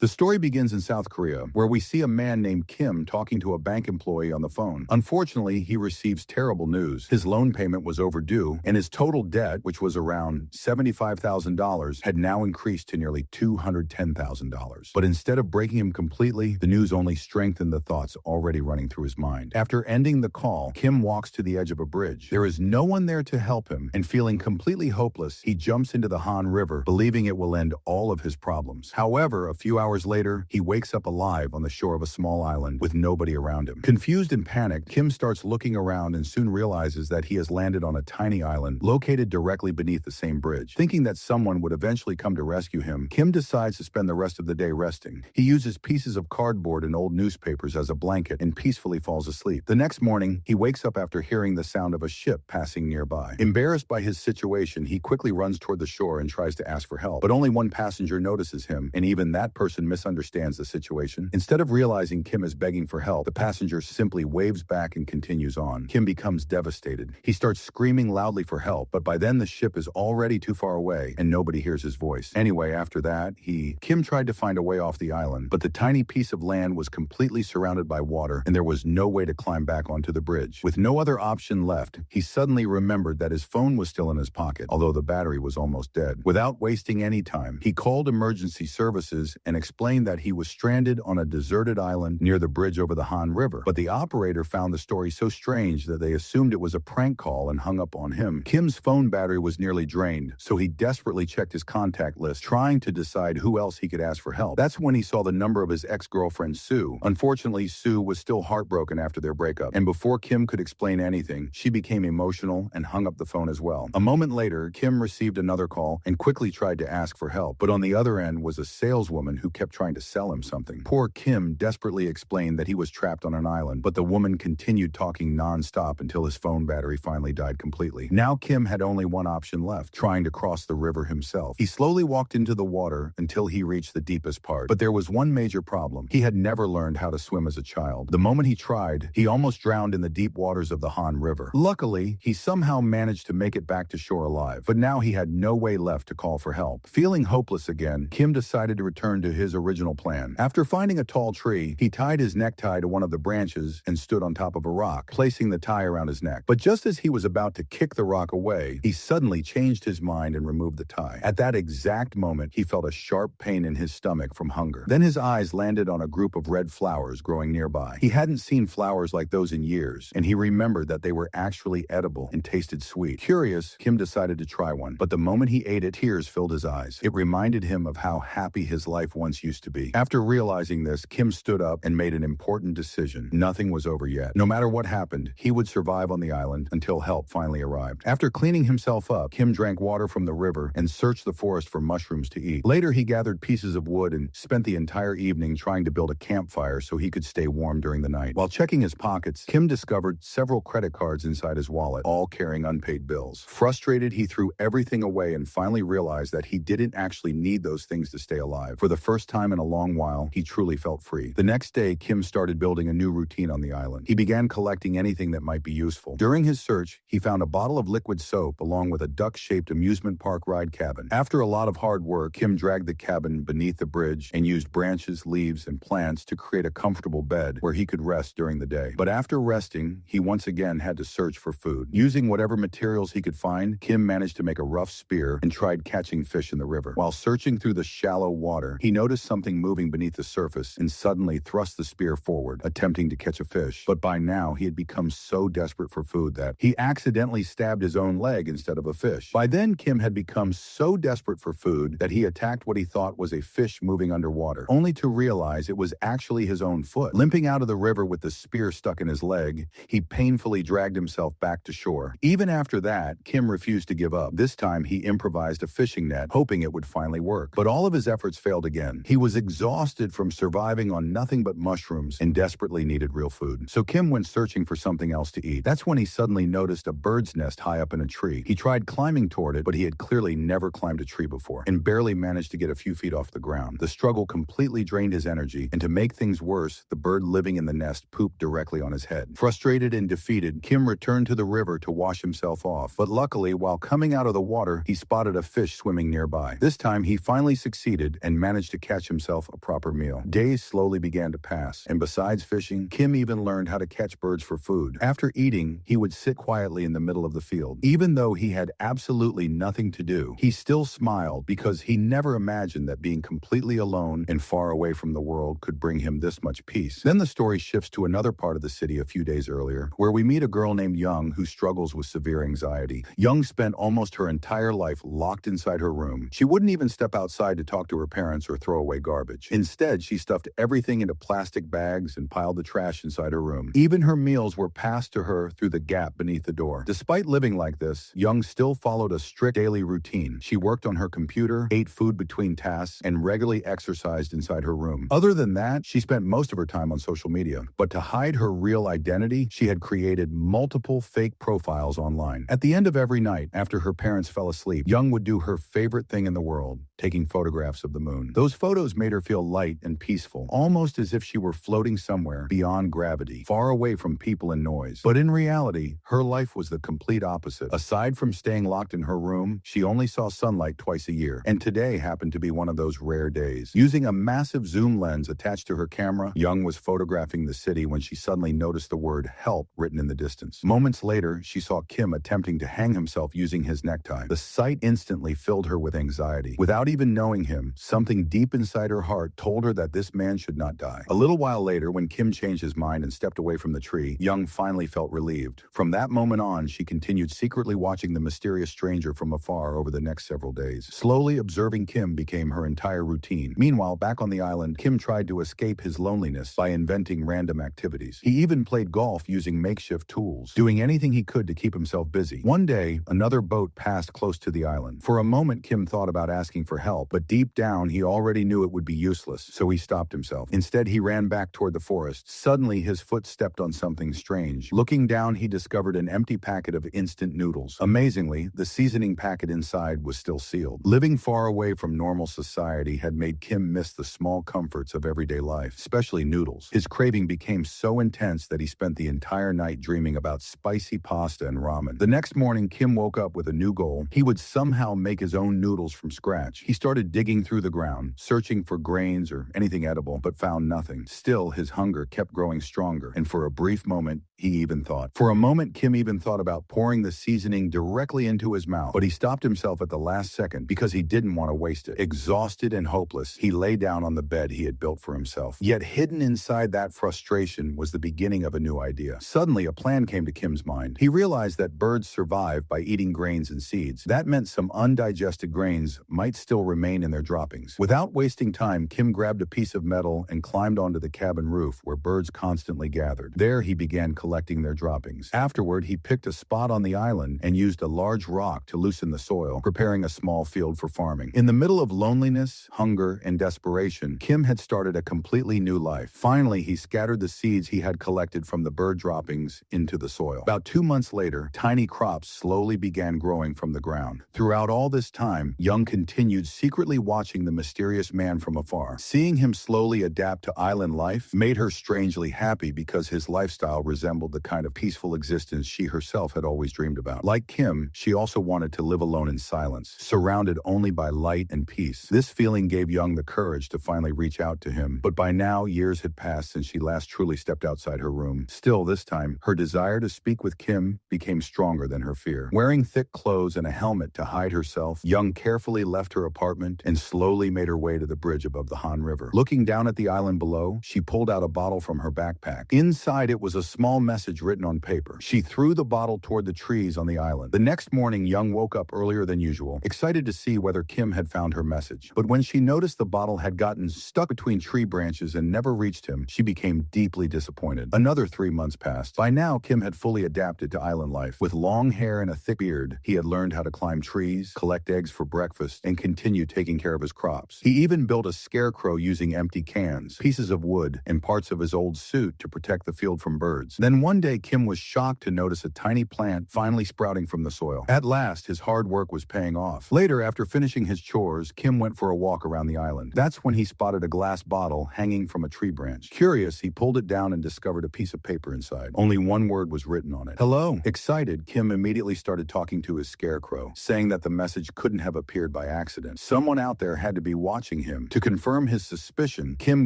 The story begins in South Korea, where we see a man named Kim talking to a bank employee on the phone. Unfortunately, he receives terrible news. His loan payment was overdue, and his total debt, which was around $75,000, had now increased to nearly $210,000. But instead of breaking him completely, the news only strengthened the thoughts already running through his mind. After ending the call, Kim walks to the edge of a bridge. There is no one there to help him, and feeling completely hopeless, he jumps into the Han River, believing it will end all of his problems. However, a few hours later, he wakes up alive on the shore of a small island with nobody around him. Confused and panicked, Kim starts looking around and soon realizes that he has landed on a tiny island located directly beneath the same bridge. Thinking that someone would eventually come to rescue him, Kim decides to spend the rest of the day resting. He uses pieces of cardboard and old newspapers as a blanket and peacefully falls asleep. The next morning, he wakes up after hearing the sound of a ship passing nearby. Embarrassed by his situation, he quickly runs toward the shore and tries to ask for help. But only one passenger notices him, and even that person misunderstands the situation. Instead of realizing Kim is begging for help, the passenger simply waves back and continues on. Kim becomes devastated. He starts screaming loudly for help, but by then the ship is already too far away and nobody hears his voice. Anyway, after that, Kim tried to find a way off the island, but the tiny piece of land was completely surrounded by water and there was no way to climb back onto the bridge. With no other option left, he suddenly remembered that his phone was still in his pocket, although the battery was almost dead. Without wasting any time, he called emergency services and explained that he was stranded on a deserted island near the bridge over the Han River. But the operator found the story so strange that they assumed it was a prank call and hung up on him. Kim's phone battery was nearly drained, so he desperately checked his contact list, trying to decide who else he could ask for help. That's when he saw the number of his ex-girlfriend, Sue. Unfortunately, Sue was still heartbroken after their breakup, and before Kim could explain anything, she became emotional and hung up the phone as well. A moment later, Kim received another call and quickly tried to ask for help, but on the other end was a saleswoman who kept trying to sell him something. Poor Kim desperately explained that he was trapped on an island, but the woman continued talking non-stop until his phone battery finally died completely. Now Kim had only one option left, trying to cross the river himself. He slowly walked into the water until he reached the deepest part, but there was one major problem. He had never learned how to swim as a child. The moment he tried, he almost drowned in the deep waters of the Han River. Luckily, he somehow managed to make it back to shore alive, but now he had no way left to call for help. Feeling hopeless again, Kim decided to return to his original plan. After finding a tall tree, he tied his necktie to one of the branches and stood on top of a rock, placing the tie around his neck. But just as he was about to kick the rock away, he suddenly changed his mind and removed the tie. At that exact moment, he felt a sharp pain in his stomach from hunger. Then his eyes landed on a group of red flowers growing nearby. He hadn't seen flowers like those in years, and he remembered that they were actually edible and tasted sweet. Curious, Kim decided to try one, but the moment he ate it, tears filled his eyes. It reminded him of how happy his life once used to be. After realizing this, Kim stood up and made an important decision. Nothing was over yet. No matter what happened, he would survive on the island until help finally arrived. After cleaning himself up, Kim drank water from the river and searched the forest for mushrooms to eat. Later, he gathered pieces of wood and spent the entire evening trying to build a campfire so he could stay warm during the night. While checking his pockets, Kim discovered several credit cards inside his wallet, all carrying unpaid bills. Frustrated, he threw everything away and finally realized that he didn't actually need those things to stay alive. For the first time in a long while, he truly felt free. The next day, Kim started building a new routine on the island. He began collecting anything that might be useful. During his search, he found a bottle of liquid soap along with a duck-shaped amusement park ride cabin. After a lot of hard work, Kim dragged the cabin beneath the bridge and used branches, leaves, and plants to create a comfortable bed where he could rest during the day. But after resting, he once again had to search for food. Using whatever materials he could find, Kim managed to make a rough spear and tried catching fish in the river. While searching through the shallow water, he noticed something moving beneath the surface and suddenly thrust the spear forward, attempting to catch a fish. But by now, he had become so desperate for food that he accidentally stabbed his own leg instead of a fish. By then, Kim had become so desperate for food that he attacked what he thought was a fish moving underwater, only to realize it was actually his own foot. Limping out of the river with the spear stuck in his leg, he painfully dragged himself back to shore. Even after that, Kim refused to give up. This time, he improvised a fishing net, hoping it would finally work. But all of his efforts failed again. He was exhausted from surviving on nothing but mushrooms and desperately needed real food. So Kim went searching for something else to eat. That's when he suddenly noticed a bird's nest high up in a tree. He tried climbing toward it, but he had clearly never climbed a tree before and barely managed to get a few feet off the ground. The struggle completely drained his energy, and to make things worse, the bird living in the nest pooped directly on his head. Frustrated and defeated, Kim returned to the river to wash himself off. But luckily, while coming out of the water, he spotted a fish swimming nearby. This time, he finally succeeded and managed to catch himself a proper meal. Days slowly began to pass, and besides fishing, Kim even learned how to catch birds for food. After eating, he would sit quietly in the middle of the field. Even though he had absolutely nothing to do, he still smiled because he never imagined that being completely alone and far away from the world could bring him this much peace. Then the story shifts to another part of the city a few days earlier, where we meet a girl named Young who struggles with severe anxiety. Young spent almost her entire life locked inside her room. She wouldn't even step outside to talk to her parents or throw away garbage. Instead, she stuffed everything into plastic bags and piled the trash inside her room. Even her meals were passed to her through the gap beneath the door. Despite living like this, Young still followed a strict daily routine. She worked on her computer, ate food between tasks, and regularly exercised inside her room. Other than that, she spent most of her time on social media. But to hide her real identity, she had created multiple fake profiles online. At the end of every night, after her parents fell asleep, Young would do her favorite thing in the world, taking photographs of the moon. Those photos made her feel light and peaceful, almost as if she were floating somewhere beyond gravity, far away from people and noise. But in reality, her life was the complete opposite. Aside from staying locked in her room, she only saw sunlight twice a year, and today happened to be one of those rare days. Using a massive zoom lens attached to her camera, Young was photographing the city when she suddenly noticed the word "help" written in the distance. Moments later, she saw Kim attempting to hang himself using his necktie. The sight instantly filled her with anxiety. Without even knowing him, something deep inside her heart told her that this man should not die. A little while later, when Kim changed his mind and stepped away from the tree, Young finally felt relieved. From that moment on, she continued secretly watching the mysterious stranger from afar over the next several days. Slowly, observing Kim became her entire routine. Meanwhile, back on the island, Kim tried to escape his loneliness by inventing random activities. He even played golf using makeshift tools, doing anything he could to keep himself busy. One day, another boat passed close to the island. For a moment, Kim thought about asking for help, but deep down, he already knew it would be useless, so he stopped himself. Instead, he ran back toward the forest. Suddenly, his foot stepped on something strange. Looking down, he discovered an empty packet of instant noodles. Amazingly, the seasoning packet inside was still sealed. Living far away from normal society had made Kim miss the small comforts of everyday life, especially noodles. His craving became so intense that he spent the entire night dreaming about spicy pasta and ramen. The next morning, Kim woke up with a new goal. He would somehow make his own noodles from scratch. He started digging through the ground, searching for grains or anything edible, but found nothing. Still, his hunger kept growing stronger, and for a brief moment, Kim even thought about pouring the seasoning directly into his mouth, but he stopped himself at the last second because he didn't want to waste it. Exhausted and hopeless, he lay down on the bed he had built for himself. Yet hidden inside that frustration was the beginning of a new idea. Suddenly, a plan came to Kim's mind. He realized that birds survive by eating grains and seeds. That meant some undigested grains might still remain in their droppings. Without wasting time, Kim grabbed a piece of metal and climbed onto the cabin roof where birds constantly gathered. There, he began collecting their droppings. Afterward, he picked a spot on the island and used a large rock to loosen the soil, preparing a small field for farming. In the middle of loneliness, hunger, and desperation, Kim had started a completely new life. Finally, he scattered the seeds he had collected from the bird droppings into the soil. About 2 months later, tiny crops slowly began growing from the ground. Throughout all this time, Young continued secretly watching the mysterious man from afar. Seeing him slowly adapt to island life made her strangely happy because his lifestyle resembled the kind of peaceful existence she herself had always dreamed about. Like Kim, she also wanted to live alone in silence, surrounded only by light and peace. This feeling gave Young the courage to finally reach out to him, but by now, years had passed since she last truly stepped outside her room. Still, this time, her desire to speak with Kim became stronger than her fear. Wearing thick clothes and a helmet to hide herself, Young carefully left her apartment and slowly made her way to the bridge above the Han River. Looking down at the island below, she pulled out a bottle from her backpack. Inside it was a small message written on paper. She threw the bottle toward the trees on the island. The next morning, Young woke up earlier than usual, excited to see whether Kim had found her message. But when she noticed the bottle had gotten stuck between tree branches and never reached him, she became deeply disappointed. Another 3 months passed. By now, Kim had fully adapted to island life. With long hair and a thick beard, he had learned how to climb trees, collect eggs for breakfast, and continue taking care of his crops. He even built a scarecrow using empty cans, pieces of wood, and parts of his old suit to protect the field from birds. Then one day, Kim was shocked to notice a tiny plant finally sprouting from the soil. At last, his hard work was paying off. Later, after finishing his chores, Kim went for a walk around the island. That's when he spotted a glass bottle hanging from a tree branch. Curious, he pulled it down and discovered a piece of paper inside. Only one word was written on it. "Hello." Excited, Kim immediately started talking to his scarecrow, saying that the message couldn't have appeared by accident. Someone out there had to be watching chasing him. To confirm his suspicion, Kim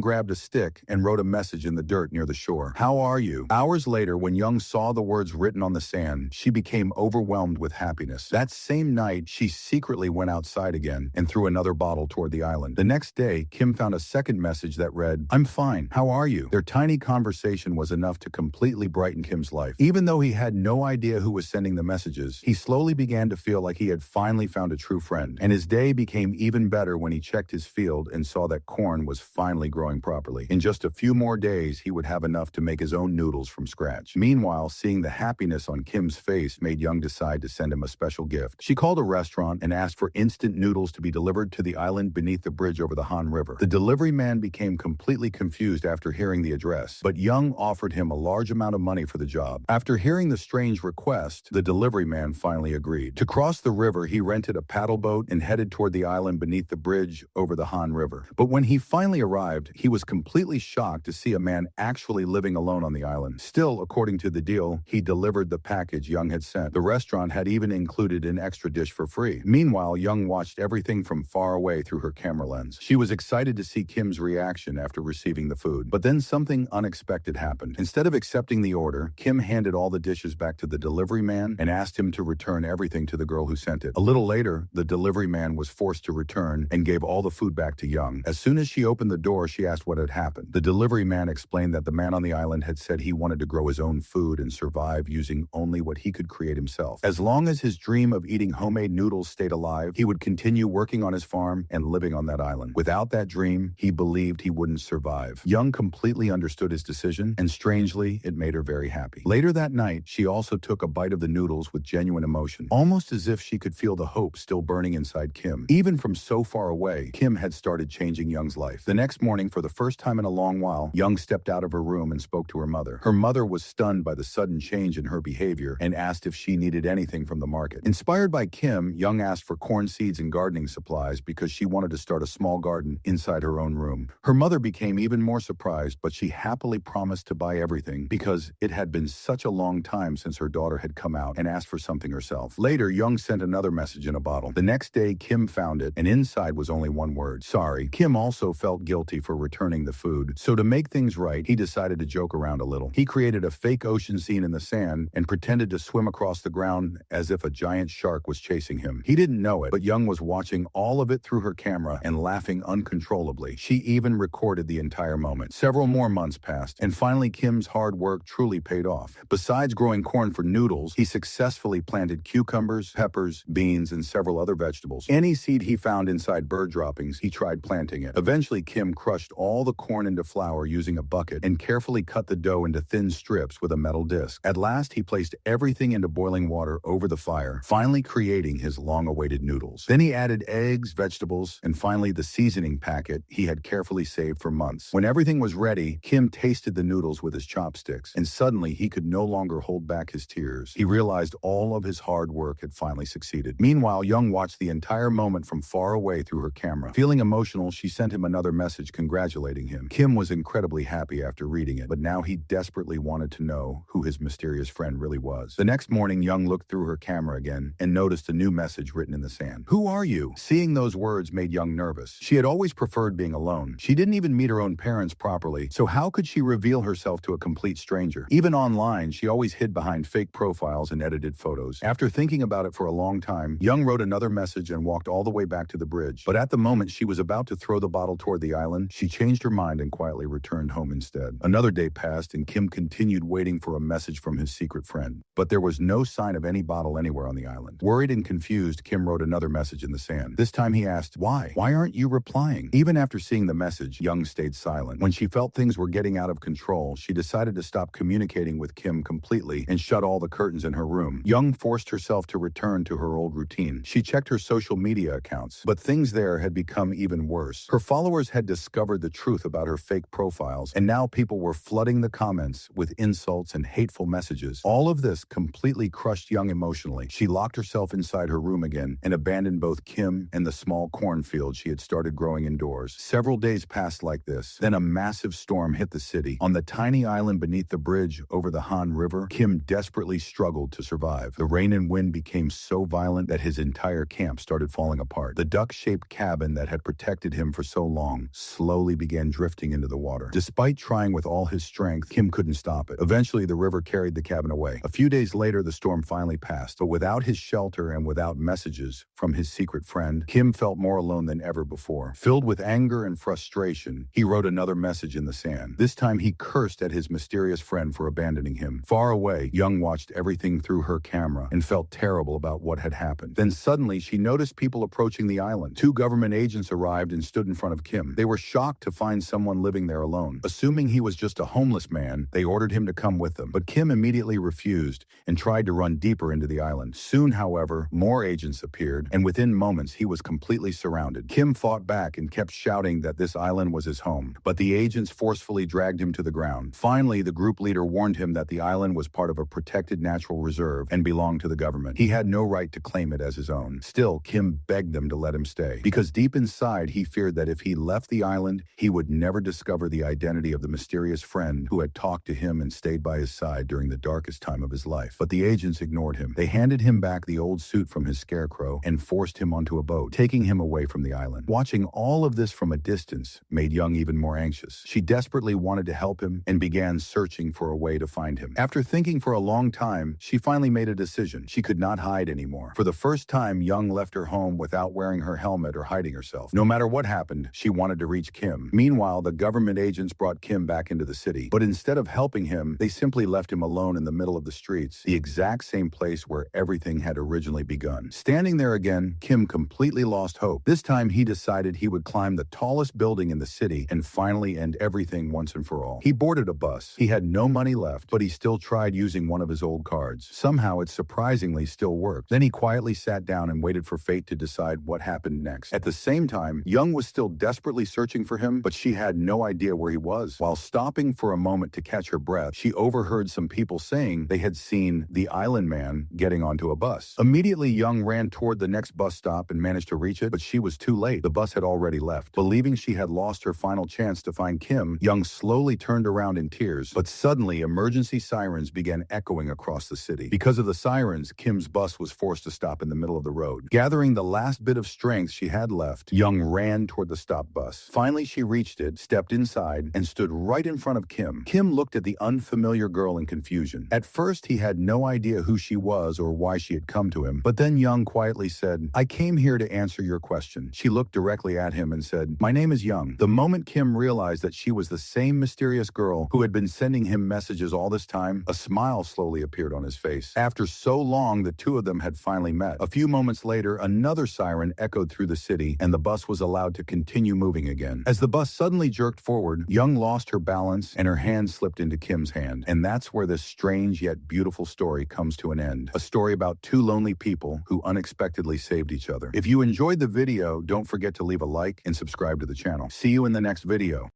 grabbed a stick and wrote a message in the dirt near the shore. "How are you?" Hours later, when Young saw the words written on the sand, she became overwhelmed with happiness. That same night, she secretly went outside again and threw another bottle toward the island. The next day, Kim found a second message that read, "I'm fine. How are you?" Their tiny conversation was enough to completely brighten Kim's life. Even though he had no idea who was sending the messages, he slowly began to feel like he had finally found a true friend. And his day became even better when he checked his field and saw that corn was finally growing properly. In just a few more days, he would have enough to make his own noodles from scratch. Meanwhile, seeing the happiness on Kim's face made Young decide to send him a special gift. She called a restaurant and asked for instant noodles to be delivered to the island beneath the bridge over the Han River. The delivery man became completely confused after hearing the address, but Young offered him a large amount of money for the job. After hearing the strange request, the delivery man finally agreed. To cross the river, he rented a paddle boat and headed toward the island beneath the bridge over the Han River. But when he finally arrived, he was completely shocked to see a man actually living alone on the island. Still, according to the deal, he delivered the package Young had sent. The restaurant had even included an extra dish for free. Meanwhile, Young watched everything from far away through her camera lens. She was excited to see Kim's reaction after receiving the food. But then something unexpected happened. Instead of accepting the order, Kim handed all the dishes back to the delivery man and asked him to return everything to the girl who sent it. A little later, the delivery man was forced to return and gave all the food back to Young. As soon as she opened the door, she asked what had happened. The delivery man explained that the man on the island had said he wanted to grow his own food and survive using only what he could create himself. As long as his dream of eating homemade noodles stayed alive, he would continue working on his farm and living on that island. Without that dream, he believed he wouldn't survive. Young completely understood his decision, and strangely, it made her very happy. Later that night, she also took a bite of the noodles with genuine emotion, almost as if she could feel the hope still burning inside Kim. Even from so far away, Kim had started changing Young's life. The next morning, for the first time in a long while, Young stepped out of her room and spoke to her mother. Her mother was stunned by the sudden change in her behavior and asked if she needed anything from the market. Inspired by Kim, Young asked for corn seeds and gardening supplies because she wanted to start a small garden inside her own room. Her mother became even more surprised, but she happily promised to buy everything because it had been such a long time since her daughter had come out and asked for something herself. Later, Young sent another message in a bottle. The next day, Kim found it, and inside was only one word: sorry. Kim also felt guilty for returning the food, so to make things right, he decided to joke around a little. He created a fake ocean scene in the sand and pretended to swim across the ground as if a giant shark was chasing him. He didn't know it, but Young was watching all of it through her camera and laughing uncontrollably. She even recorded the entire moment. Several more months passed, and finally Kim's hard work truly paid off. Besides growing corn for noodles, he successfully planted cucumbers, peppers, beans, and several other vegetables. Any seed he found inside bird droppings, he tried planting it. Eventually, Kim crushed all the corn into flour using a bucket and carefully cut the dough into thin strips with a metal disc. At last, he placed everything into boiling water over the fire, finally creating his long-awaited noodles. Then he added eggs, vegetables, and finally the seasoning packet he had carefully saved for months. When everything was ready, Kim tasted the noodles with his chopsticks, and suddenly he could no longer hold back his tears. He realized all of his hard work had finally succeeded. Meanwhile, Young watched the entire moment from far away through her camera. Feeling emotional, she sent him another message congratulating him. Kim was incredibly happy after reading it, but now he desperately wanted to know who his mysterious friend really was. The next morning, Young looked through her camera again and noticed a new message written in the sand. "Who are you?" Seeing those words made Young nervous. She had always preferred being alone. She didn't even meet her own parents properly, so how could she reveal herself to a complete stranger? Even online, she always hid behind fake profiles and edited photos. After thinking about it for a long time, Young wrote another message and walked all the way back to the bridge. But at the moment she was about to throw the bottle toward the island, she changed her mind and quietly returned home instead. Another day passed, and Kim continued waiting for a message from his secret friend. But there was no sign of any bottle anywhere on the island. Worried and confused, Kim wrote another message in the sand. This time he asked, "Why? Why aren't you replying?" Even after seeing the message, Young stayed silent. When she felt things were getting out of control, she decided to stop communicating with Kim completely and shut all the curtains in her room. Young forced herself to return to her old routine. She checked her social media accounts, but things there had become even worse. Her followers had discovered the truth about her fake profiles, and now people were flooding the comments with insults and hateful messages. All of this completely crushed Young emotionally. She locked herself inside her room again and abandoned both Kim and the small cornfield she had started growing indoors. Several days passed like this. Then a massive storm hit the city. On the tiny island beneath the bridge over the Han River, Kim desperately struggled to survive. The rain and wind became so violent that his entire camp started falling apart. The duck-shaped cabin that had that protected him for so long slowly began drifting into the water. Despite trying with all his strength, Kim couldn't stop it. Eventually, the river carried the cabin away. A few days later, the storm finally passed, but without his shelter and without messages from his secret friend, Kim felt more alone than ever before. Filled with anger and frustration, he wrote another message in the sand. This time, he cursed at his mysterious friend for abandoning him. Far away, Young watched everything through her camera and felt terrible about what had happened. Then suddenly, she noticed people approaching the island. Two government agents arrived and stood in front of Kim. They were shocked to find someone living there alone. Assuming he was just a homeless man, they ordered him to come with them. But Kim immediately refused and tried to run deeper into the island. Soon, however, more agents appeared, and within moments, he was completely surrounded. Kim fought back and kept shouting that this island was his home, but the agents forcefully dragged him to the ground. Finally, the group leader warned him that the island was part of a protected natural reserve and belonged to the government. He had no right to claim it as his own. Still, Kim begged them to let him stay, because deep inside, he feared that if he left the island, he would never discover the identity of the mysterious friend who had talked to him and stayed by his side during the darkest time of his life. But the agents ignored him. They handed him back the old suit from his scarecrow and forced him onto a boat, taking him away from the island. Watching all of this from a distance made Young even more anxious. She desperately wanted to help him and began searching for a way to find him. After thinking for a long time, she finally made a decision. She could not hide anymore. For the first time, Young left her home without wearing her helmet or hiding herself. No matter what happened, she wanted to reach Kim. Meanwhile, the government agents brought Kim back into the city. But instead of helping him, they simply left him alone in the middle of the streets, the exact same place where everything had originally begun. Standing there again, Kim completely lost hope. This time, he decided he would climb the tallest building in the city and finally end everything once and for all. He boarded a bus. He had no money left, but he still tried using one of his old cards. Somehow, it surprisingly still worked. Then he quietly sat down and waited for fate to decide what happened next. At the same time, Young was still desperately searching for him, but she had no idea where he was. While stopping for a moment to catch her breath, she overheard some people saying they had seen the island man getting onto a bus. Immediately, Young ran toward the next bus stop and managed to reach it, but she was too late. The bus had already left. Believing she had lost her final chance to find Kim, Young slowly turned around in tears, but suddenly emergency sirens began echoing across the city. Because of the sirens, Kim's bus was forced to stop in the middle of the road. Gathering the last bit of strength she had left, Young ran toward the stop bus. Finally, she reached it, stepped inside, and stood right in front of Kim. Kim looked at the unfamiliar girl in confusion. At first, he had no idea who she was or why she had come to him, but then Young quietly said, "I came here to answer your question." She looked directly at him and said, "My name is Young." The moment Kim realized that she was the same mysterious girl who had been sending him messages all this time, a smile slowly appeared on his face. After so long, the two of them had finally met. A few moments later, another siren echoed through the city, and the bus was allowed to continue moving again. As the bus suddenly jerked forward, Young lost her balance and her hand slipped into Kim's hand. And that's where this strange yet beautiful story comes to an end. A story about two lonely people who unexpectedly saved each other. If you enjoyed the video, don't forget to leave a like and subscribe to the channel. See you in the next video.